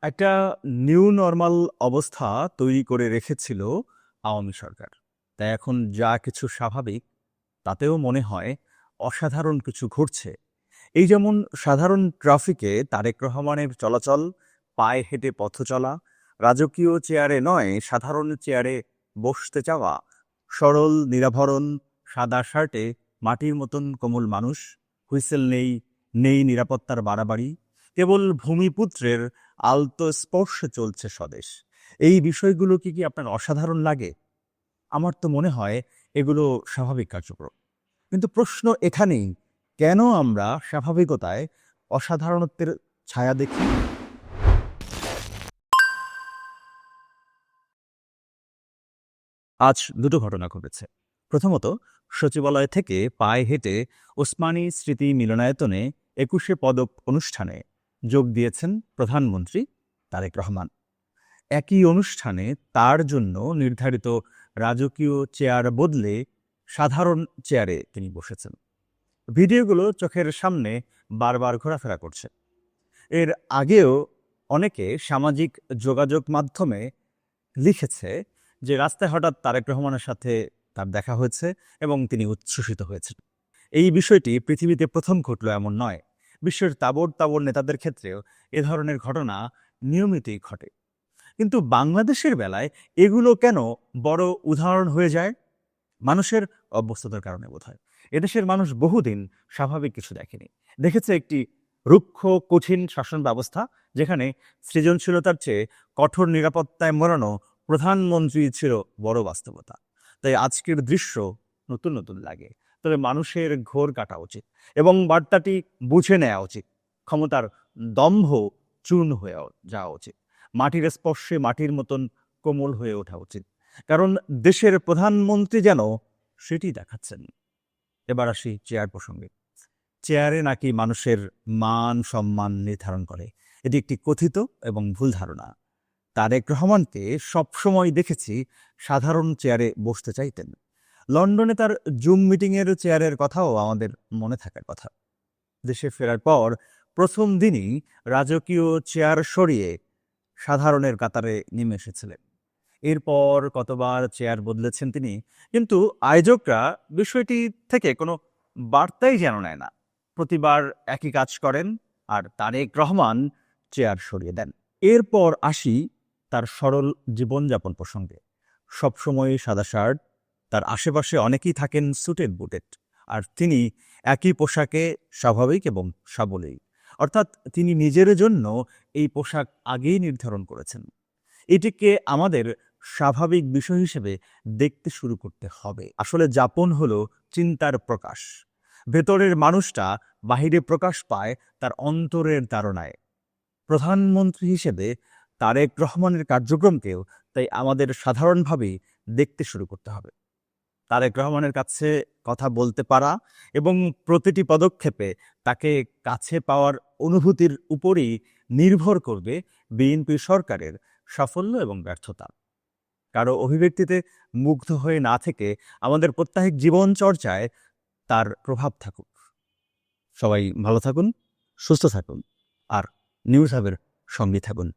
একটা new normal অবস্থা তৈরি করে রেখেছিল আওয়ামী সরকার। তাই এখন যা কিছু স্বাভাবিক, তাতেও মনে হয় অসাধারণ কিছু ঘটছে। এই যেমন সাধারণ ট্রাফিকে তারেক রহমানের চলাচল, পায়ে হেঁটে পথ চলা, রাজকীয় চেয়ারে নয় সাধারণ চেয়ারে বসতে চাওয়া, সরল নিরাভরণ সাদা শার্টে মাটির মতন কোমল মানুষ, হুইসেল নেই, নেই নিরাপত্তার বাড়াবাড়ি, কেবল ভূমিপুত্রের আলতো স্পর্শে চলছে স্বদেশ। এই বিষয়গুলো কি আপনার অসাধারণ লাগে? আমার তো মনে হয় এগুলো স্বাভাবিক কার্যক্রম। কিন্তু প্রশ্ন এখানেই, কেন আমরা স্বাভাবিকতায় অসাধারণত্বের ছায়া দেখি? আজ দুটো ঘটনা ঘটেছে। প্রথমত, সচিবালয় থেকে পায়ে হেঁটে ওসমানী স্মৃতি মিলনায়তনে ২১শে পদক অনুষ্ঠানে যোগ দিয়েছেন প্রধানমন্ত্রী তারেক রহমান। একই অনুষ্ঠানে তার জন্য নির্ধারিত রাজকীয় চেয়ার বদলে সাধারণ চেয়ারে তিনি বসেছেন। ভিডিওগুলো চোখের সামনে বারবার ঘোরাফেরা করছে। এর আগেও অনেকে সামাজিক যোগাযোগ মাধ্যমে লিখেছে যে রাস্তায় হঠাৎ তারেক রহমানের সাথে তার দেখা হয়েছে এবং তিনি উচ্ছ্বসিত হয়েছেন। এই বিষয়টি পৃথিবীতে প্রথম ঘটল এমন নয়। বিশ্বের তাবড় তাবড় নেতাদের ক্ষেত্রেও এ ধরনের ঘটনা নিয়মিতই ঘটে। কিন্তু বাংলাদেশের বেলায় এগুলো কেন বড় উদাহরণ হয়ে যায়? মানুষের অভ্যস্ততার কারণে বোধহয়। এদেশের মানুষ বহুদিন স্বাভাবিক কিছু দেখেনি। দেখেছে একটি রুক্ষ কঠিন শাসন ব্যবস্থা, যেখানে সৃজনশীলতার চেয়ে কঠোর নিরাপত্তায় মোড়ানো প্রধানমন্ত্রী ছিল বড় বাস্তবতা। তাই আজকের দৃশ্য নতুন নতুন লাগে। তবে মানুষের ঘোর কাটা উচিত এবং বার্তাটি বুঝে নেওয়া উচিত। ক্ষমতার দম্ভ চূর্ণ হয়ে যাওয়া উচিত। মাটির স্পর্শে মাটির মতন কোমল হয়ে ওঠা উচিত। কারণ দেশের প্রধানমন্ত্রী যেন সেটি দেখাচ্ছেন। এবার আসি চেয়ার প্রসঙ্গে। চেয়ারে নাকি মানুষের মান সম্মান নির্ধারণ করে, এটি একটি কথিত এবং ভুল ধারণা। তারেক রহমানকে সবসময় দেখেছি সাধারণ চেয়ারে বসতে চাইতেন। লন্ডনে তার জুম মিটিংয়ের চেয়ারের কথাও আমাদের মনে থাকার কথা। দেশে ফেরার পর প্রথম দিনই রাজকীয় চেয়ার সরিয়ে সাধারণের কাতারে নেমে এসেছিলেন। এরপর কতবার চেয়ার বদলেছেন তিনি, কিন্তু আয়োজকরা বিষয়টি থেকে কোনো বার্তাই যেন নেয় না। প্রতিবার একই কাজ করেন, আর তারেক রহমান চেয়ার সরিয়ে দেন। এরপর আসি তার সরল জীবনযাপন প্রসঙ্গে। সবসময় সাদা শার্ট, তার আশেপাশে অনেকেই থাকেন সুটেড বুটেড, আর তিনি একই পোশাকে স্বাভাবিক এবং সাবলীল। অর্থাৎ তিনি নিজের জন্য এই পোশাক আগেই নির্ধারণ করেছেন। এটিকে আমাদের স্বাভাবিক বিষয় হিসেবে দেখতে শুরু করতে হবে। আসলে যাপন হলো চিন্তার প্রকাশ। ভেতরের মানুষটা বাহিরে প্রকাশ পায় তার অন্তরের তাড়নায়। প্রধানমন্ত্রী হিসেবে তারেক রহমানের কার্যক্রমকেও তাই আমাদের সাধারণভাবেই দেখতে শুরু করতে হবে। তারেক রহমানের কাছে কথা বলতে পারা এবং প্রতিটি পদক্ষেপে তাকে কাছে পাওয়ার অনুভূতির উপরই নির্ভর করবে বিএনপি সরকারের সাফল্য এবং ব্যর্থতা। কারো অভিব্যক্তিতে মুগ্ধ হয়ে না থেকে আমাদের প্রত্যাহিক জীবন চর্চায় তার প্রভাব থাকুক। সবাই ভালো থাকুন, সুস্থ থাকুন, আর নিউজ হাবের সঙ্গে থাকুন।